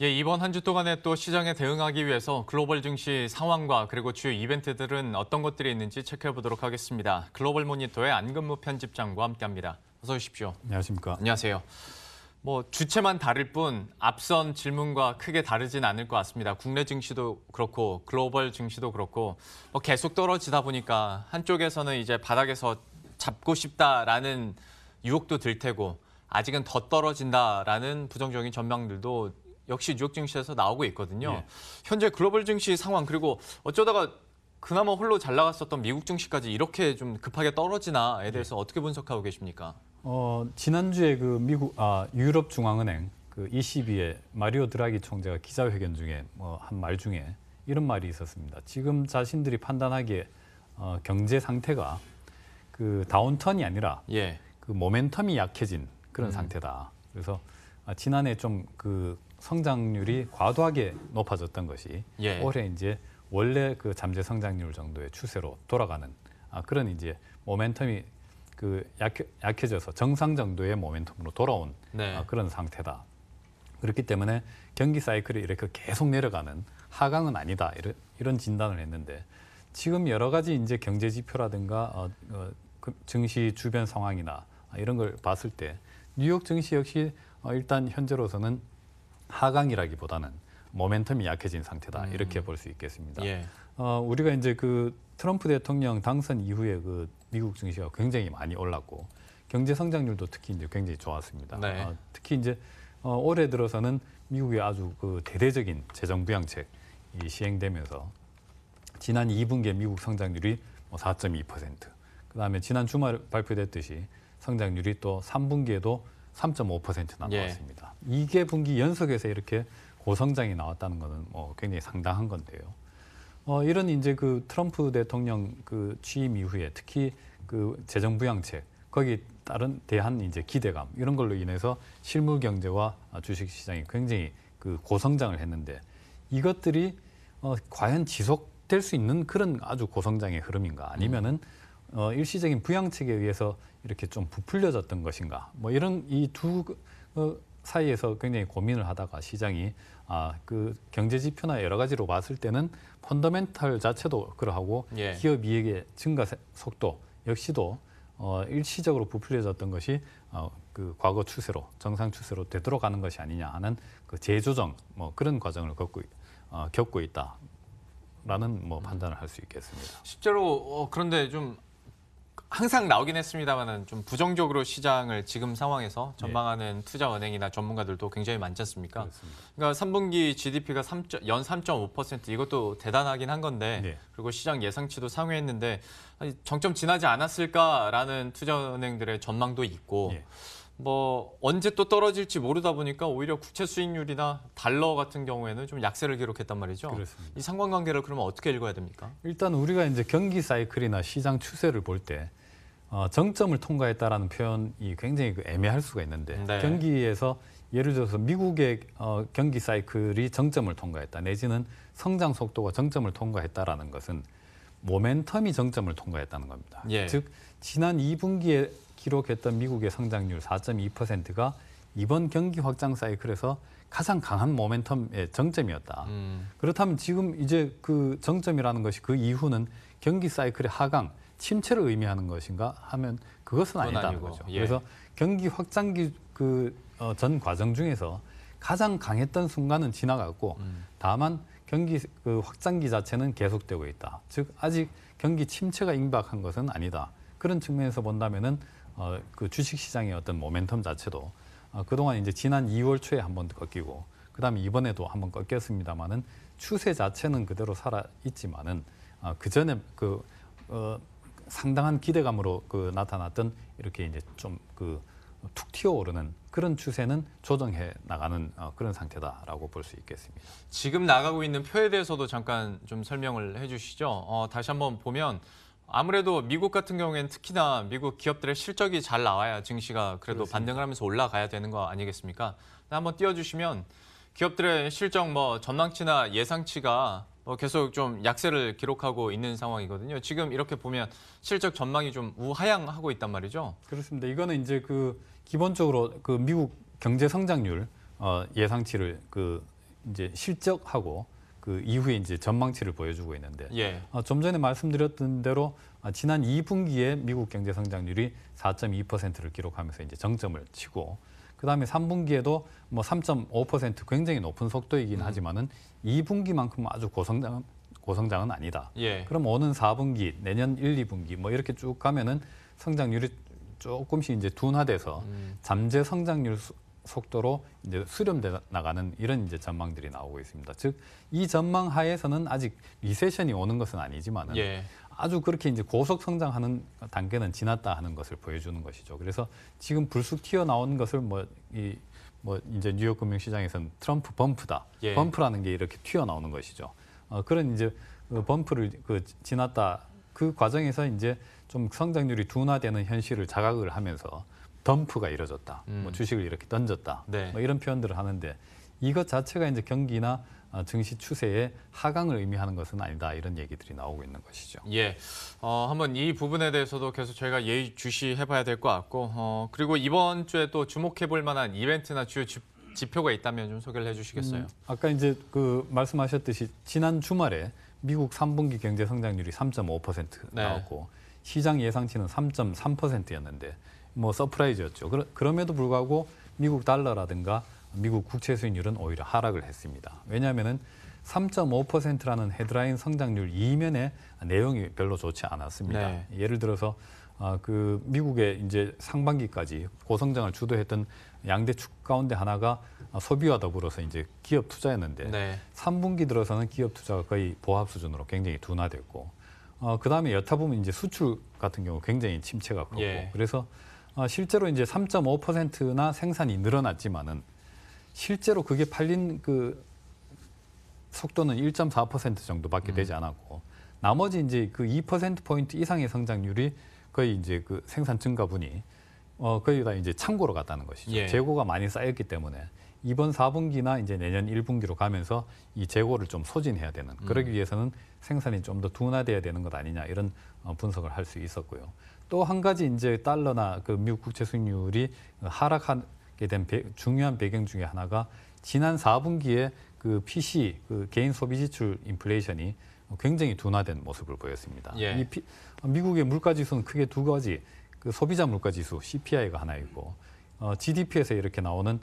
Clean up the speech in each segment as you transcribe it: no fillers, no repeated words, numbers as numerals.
예, 이번 한 주 동안에 또 시장에 대응하기 위해서 글로벌 증시 상황과 그리고 주요 이벤트들은 어떤 것들이 있는지 체크해 보도록 하겠습니다. 글로벌 모니터의 안근무 편집장과 함께합니다. 어서 오십시오. 안녕하십니까. 안녕하세요. 주체만 다를 뿐 앞선 질문과 크게 다르진 않을 것 같습니다. 국내 증시도 그렇고 글로벌 증시도 그렇고 계속 떨어지다 보니까 한쪽에서는 이제 바닥에서 잡고 싶다라는 유혹도 들 테고 아직은 더 떨어진다라는 부정적인 전망들도 역시 뉴욕 증시에서 나오고 있거든요. 예. 현재 글로벌 증시 상황 그리고 어쩌다가 그나마 홀로 잘 나갔었던 미국 증시까지 이렇게 좀 급하게 떨어지나에 대해서 어떻게 분석하고 계십니까? 지난주에 유럽 중앙은행 그 ECB의 마리오 드라기 총재가 기자회견 중에 한 말 중에 이런 말이 있었습니다. 지금 자신들이 판단하기에 경제 상태가 그 다운턴이 아니라 예. 그 모멘텀이 약해진 그런 상태다. 그래서 지난해 좀 그 성장률이 과도하게 높아졌던 것이 예. 올해 이제 원래 그 잠재 성장률 정도의 추세로 돌아가는 그런 이제 모멘텀이 그 약해져서 정상 정도의 모멘텀으로 돌아온 네. 그런 상태다. 그렇기 때문에 경기 사이클이 이렇게 계속 내려가는 하강은 아니다. 이런 진단을 했는데 지금 여러 가지 이제 경제 지표라든가 증시 주변 상황이나 이런 걸 봤을 때 뉴욕 증시 역시 일단 현재로서는 하강이라기보다는 모멘텀이 약해진 상태다. 이렇게 볼 수 있겠습니다. 예. 우리가 이제 그 트럼프 대통령 당선 이후에 그 미국 증시가 굉장히 많이 올랐고 경제 성장률도 특히 이제 굉장히 좋았습니다. 네. 특히 이제 올해 들어서는 미국의 아주 그 대대적인 재정 부양책이 시행되면서 지난 2분기에 미국 성장률이 4.2%, 그다음에 지난 주말 발표됐듯이 성장률이 또 3분기에도 3.5%나 나왔습니다. 예. 2개 분기 연속해서 이렇게 고성장이 나왔다는 것은 굉장히 상당한 건데요. 이런 이제 그 트럼프 대통령 그 취임 이후에 특히 그 재정 부양책 거기 따른 대한 이제 기대감 이런 걸로 인해서 실물 경제와 주식 시장이 굉장히 그 고성장을 했는데 이것들이 과연 지속될 수 있는 그런 아주 고성장의 흐름인가 아니면은 일시적인 부양책에 의해서 이렇게 좀 부풀려졌던 것인가 이런 이 두 사이에서 굉장히 고민을 하다가 시장이 그 경제 지표나 여러 가지로 봤을 때는 펀더멘털 자체도 그러하고 예. 기업 이익의 증가 속도 역시도 일시적으로 부풀려졌던 것이 그 과거 추세로 정상 추세로 되돌아가는 것이 아니냐 하는 그 재조정 그런 과정을 겪고 있다라는 판단을 할 수 있겠습니다. 실제로 그런데 좀 항상 나오긴 했습니다만은 좀 부정적으로 시장을 지금 상황에서 전망하는 투자은행이나 전문가들도 굉장히 많지 않습니까? 그렇습니다. 그러니까 3분기 GDP가 연 3.5% 이것도 대단하긴 한 건데 네. 그리고 시장 예상치도 상회했는데 정점 지나지 않았을까라는 투자은행들의 전망도 있고 예. 언제 또 떨어질지 모르다 보니까 오히려 국채 수익률이나 달러 같은 경우에는 좀 약세를 기록했단 말이죠. 그렇습니다. 이 상관관계를 그러면 어떻게 읽어야 됩니까? 일단 우리가 이제 경기 사이클이나 시장 추세를 볼 때 정점을 통과했다라는 표현이 굉장히 애매할 수가 있는데 네. 경기에서 예를 들어서 미국의 경기 사이클이 정점을 통과했다 내지는 성장 속도가 정점을 통과했다라는 것은 모멘텀이 정점을 통과했다는 겁니다. 예. 즉 지난 2분기에 기록했던 미국의 성장률 4.2%가 이번 경기 확장 사이클에서 가장 강한 모멘텀의 정점이었다. 그렇다면 지금 이제 그 정점이라는 것이 그 이후는 경기 사이클의 하강, 침체를 의미하는 것인가 하면 그것은 아니다는 아니고, 거죠. 예. 그래서 경기 확장기 전 과정 중에서 가장 강했던 순간은 지나갔고 다만 경기 확장기 자체는 계속되고 있다. 즉 아직 경기 침체가 임박한 것은 아니다. 그런 측면에서 본다면은 그 주식 시장의 어떤 모멘텀 자체도 그동안 이제 지난 2월 초에 한번 꺾이고 그다음에 이번에도 한번 꺾였습니다만은 추세 자체는 그대로 살아 있지만은 그 전에 상당한 기대감으로 나타났던 이렇게 이제 좀 툭 튀어오르는 그런 추세는 조정해 나가는 그런 상태다라고 볼 수 있겠습니다. 지금 나가고 있는 표에 대해서도 잠깐 좀 설명을 해주시죠. 다시 한번 보면 아무래도 미국 같은 경우에는 특히나 미국 기업들의 실적이 잘 나와야 증시가 그래도 그렇습니다. 반등을 하면서 올라가야 되는 거 아니겠습니까? 한번 띄워주시면 기업들의 실적 전망치나 예상치가 계속 좀 약세를 기록하고 있는 상황이거든요. 지금 이렇게 보면 실적 전망이 좀 우하향하고 있단 말이죠. 그렇습니다. 이거는 이제 기본적으로 미국 경제 성장률 예상치를 이제 실적하고 그 이후에 이제 전망치를 보여주고 있는데 예. 좀 전에 말씀드렸던 대로 지난 2분기에 미국 경제 성장률이 4.2%를 기록하면서 이제 정점을 치고 그다음에 3분기에도 뭐 3.5% 굉장히 높은 속도이긴 하지만은 2분기만큼 아주 고성장은 아니다. 예. 그럼 오는 4분기, 내년 1, 2분기 뭐 이렇게 쭉 가면은 성장률이 조금씩 이제 둔화돼서 잠재 성장률 속도로 이제 수렴돼 나가는 이런 이제 전망들이 나오고 있습니다. 즉 이 전망 하에서는 아직 리세션이 오는 것은 아니지만은 예. 아주 그렇게 이제 고속 성장하는 단계는 지났다 하는 것을 보여주는 것이죠. 그래서 지금 불쑥 튀어나온 것을 뭐 이제 뉴욕 금융시장에서는 트럼프 범프다. 예. 범프라는 게 이렇게 튀어나오는 것이죠. 그런 이제 범프를 지났다. 그 과정에서 이제 좀 성장률이 둔화되는 현실을 자각을 하면서 덤프가 이뤄졌다. 뭐 주식을 이렇게 던졌다. 네. 뭐 이런 표현들을 하는데 이것 자체가 이제 경기나 증시 추세의 하강을 의미하는 것은 아니다. 이런 얘기들이 나오고 있는 것이죠. 예, 한번 이 부분에 대해서도 계속 저희가 예의주시해봐야 될 것 같고, 그리고 이번 주에 또 주목해볼 만한 이벤트나 주요 지표가 있다면 좀 소개를 해주시겠어요? 아까 이제 그 말씀하셨듯이 지난 주말에 미국 3분기 경제 성장률이 3.5% 네. 나왔고 시장 예상치는 3.3%였는데 뭐 서프라이즈였죠. 그럼에도 불구하고 미국 달러라든가 미국 국채 수익률은 오히려 하락을 했습니다. 왜냐하면은 3.5%라는 헤드라인 성장률 이면의 내용이 별로 좋지 않았습니다. 네. 예를 들어서 그 미국의 이제 상반기까지 고성장을 주도했던 양대 축 가운데 하나가 소비와 더불어서 이제 기업 투자였는데 네. 3분기 들어서는 기업 투자가 거의 보합 수준으로 굉장히 둔화됐고 그다음에 여타 보면 이제 수출 같은 경우 굉장히 침체가 컸고 예. 그래서 실제로 이제 3.5%나 생산이 늘어났지만은 실제로 그게 팔린 그 속도는 1.4% 정도밖에 되지 않았고 나머지 이제 그 2%포인트 이상의 성장률이 거의 이제 그 생산 증가분이 거의 다 이제 창고로 갔다는 것이죠. 예. 재고가 많이 쌓였기 때문에 이번 4분기나 이제 내년 1분기로 가면서 이 재고를 좀 소진해야 되는 그러기 위해서는 생산이 좀 더 둔화돼야 되는 것 아니냐 이런 분석을 할 수 있었고요. 또 한 가지 이제 달러나 그 미국 국채 수익률이 하락하게 된 중요한 배경 중에 하나가 지난 4분기에 그 PC 그 개인 소비 지출 인플레이션이 굉장히 둔화된 모습을 보였습니다. 예. 미국의 물가 지수는 크게 두 가지, 그 소비자 물가 지수 CPI가 하나 있고 GDP에서 이렇게 나오는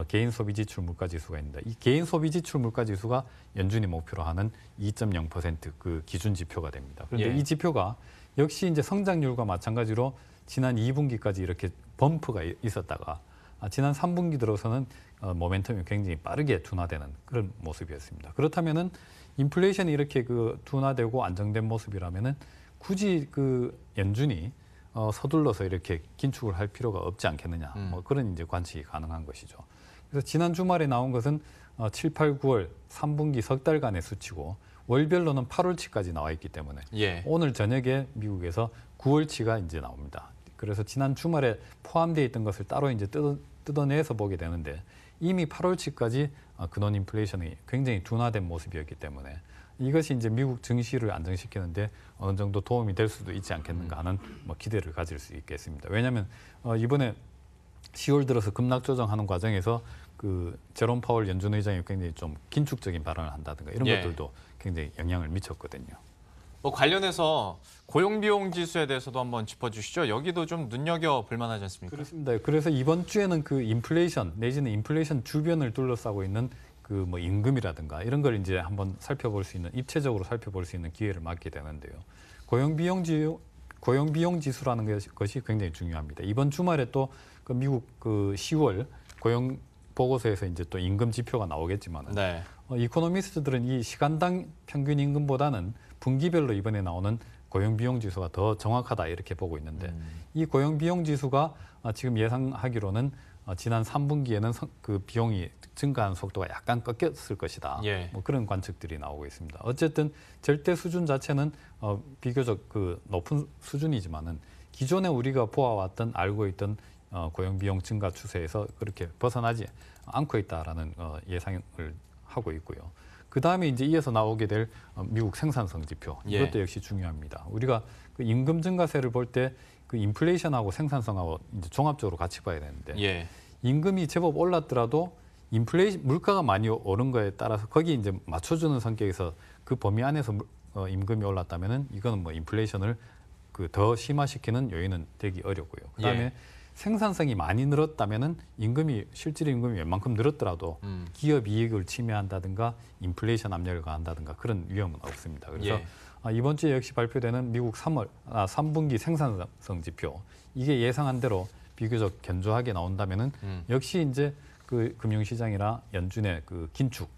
개인 소비 지출 물가 지수가 있는데 이 개인 소비 지출 물가 지수가 연준이 목표로 하는 2.0%그 기준 지표가 됩니다. 그런데 예. 이 지표가 역시 이제 성장률과 마찬가지로 지난 2분기까지 이렇게 범프가 있었다가 지난 3분기 들어서는 모멘텀이 굉장히 빠르게 둔화되는 그런 모습이었습니다. 그렇다면은 인플레이션이 이렇게 그 둔화되고 안정된 모습이라면은 굳이 그 연준이 서둘러서 이렇게 긴축을 할 필요가 없지 않겠느냐. 뭐 그런 이제 관측이 가능한 것이죠. 그래서 지난 주말에 나온 것은 7, 8, 9월 3분기 석 달간의 수치고 월별로는 8월치까지 나와 있기 때문에 예. 오늘 저녁에 미국에서 9월치가 이제 나옵니다. 그래서 지난 주말에 포함되어 있던 것을 따로 이제 뜯어내서 보게 되는데 이미 8월치까지 근원 인플레이션이 굉장히 둔화된 모습이었기 때문에 이것이 이제 미국 증시를 안정시키는데 어느 정도 도움이 될 수도 있지 않겠는가 하는 뭐 기대를 가질 수 있겠습니다. 왜냐하면 이번에 10월 들어서 급락 조정하는 과정에서 그 제롬 파월 연준 의장이 굉장히 좀 긴축적인 발언을 한다든가 이런 예. 것들도 굉장히 영향을 미쳤거든요. 뭐 관련해서 고용비용 지수에 대해서도 한번 짚어주시죠. 여기도 좀 눈여겨볼 만하지 않습니까? 그렇습니다. 그래서 이번 주에는 그 인플레이션 내지는 인플레이션 주변을 둘러싸고 있는 그 뭐 임금이라든가 이런 걸 이제 한번 살펴볼 수 있는 입체적으로 살펴볼 수 있는 기회를 맞게 되는데요. 고용비용 지수라는 것이 굉장히 중요합니다. 이번 주말에 또 그 미국 그 10월 고용 보고서에서 이제 또 임금 지표가 나오겠지만 네. 이코노미스트들은 이 시간당 평균 임금보다는 분기별로 이번에 나오는 고용비용 지수가 더 정확하다 이렇게 보고 있는데 이 고용비용 지수가 지금 예상하기로는 지난 3분기에는 그 비용이 증가한 속도가 약간 꺾였을 것이다. 예. 뭐 그런 관측들이 나오고 있습니다. 어쨌든 절대 수준 자체는 비교적 그 높은 수준이지만은 기존에 우리가 보아왔던 알고 있던 고용비용 증가 추세에서 그렇게 벗어나지 않고 있다라는 예상을 하고 있고요. 그 다음에 이제 이어서 나오게 될 미국 생산성 지표 이것도 예. 역시 중요합니다. 우리가 그 임금 증가세를 볼 때 그 인플레이션하고 생산성하고 이제 종합적으로 같이 봐야 되는데 예. 임금이 제법 올랐더라도 물가가 많이 오른 거에 따라서 거기 이제 맞춰주는 성격에서 그 범위 안에서 임금이 올랐다면은 이거는 뭐 인플레이션을 그 더 심화시키는 요인은 되기 어렵고요. 그다음에 예. 생산성이 많이 늘었다면은 실질 임금이 웬만큼 늘었더라도 기업 이익을 침해한다든가 인플레이션 압력을 가한다든가 그런 위험은 없습니다. 그래서 예. 이번 주에 역시 발표되는 미국 3분기 생산성 지표 이게 예상한 대로 비교적 견조하게 나온다면은 역시 이제 그 금융시장이나 연준의 그 긴축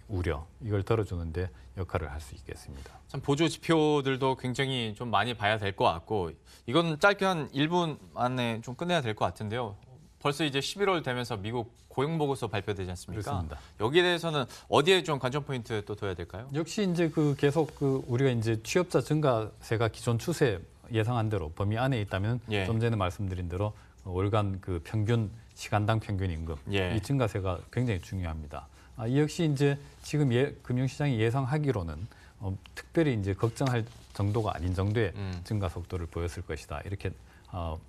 우려 이걸 덜어주는데 역할을 할 수 있겠습니다. 참 보조 지표들도 굉장히 좀 많이 봐야 될 것 같고 이건 짧게 한 1분 안에 좀 끝내야 될 것 같은데요. 벌써 이제 11월 되면서 미국 고용 보고서 발표되지 않습니까? 그렇습니다. 여기에 대해서는 어디에 좀 관전 포인트 또 둬야 될까요? 역시 이제 계속 우리가 이제 취업자 증가세가 기존 추세 예상한 대로 범위 안에 있다면 예. 좀 전에 말씀드린 대로 월간 그 평균 시간당 평균 임금 예. 이 증가세가 굉장히 중요합니다. 이 역시 이제 지금 금융시장이 예상하기로는 특별히 이제 걱정할 정도가 아닌 정도의 증가 속도를 보였을 것이다 이렇게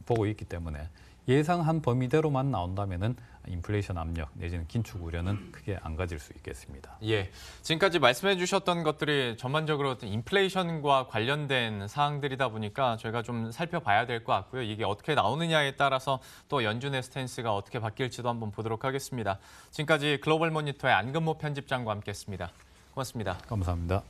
보고 있기 때문에 예상한 범위대로만 나온다면은 인플레이션 압력 내지는 긴축 우려는 크게 안 가질 수 있겠습니다. 예, 지금까지 말씀해 주셨던 것들이 전반적으로 어떤 인플레이션과 관련된 사항들이다 보니까 저희가 좀 살펴봐야 될 것 같고요. 이게 어떻게 나오느냐에 따라서 또 연준의 스탠스가 어떻게 바뀔지도 한번 보도록 하겠습니다. 지금까지 글로벌 모니터의 안근모 편집장과 함께했습니다. 고맙습니다. 감사합니다.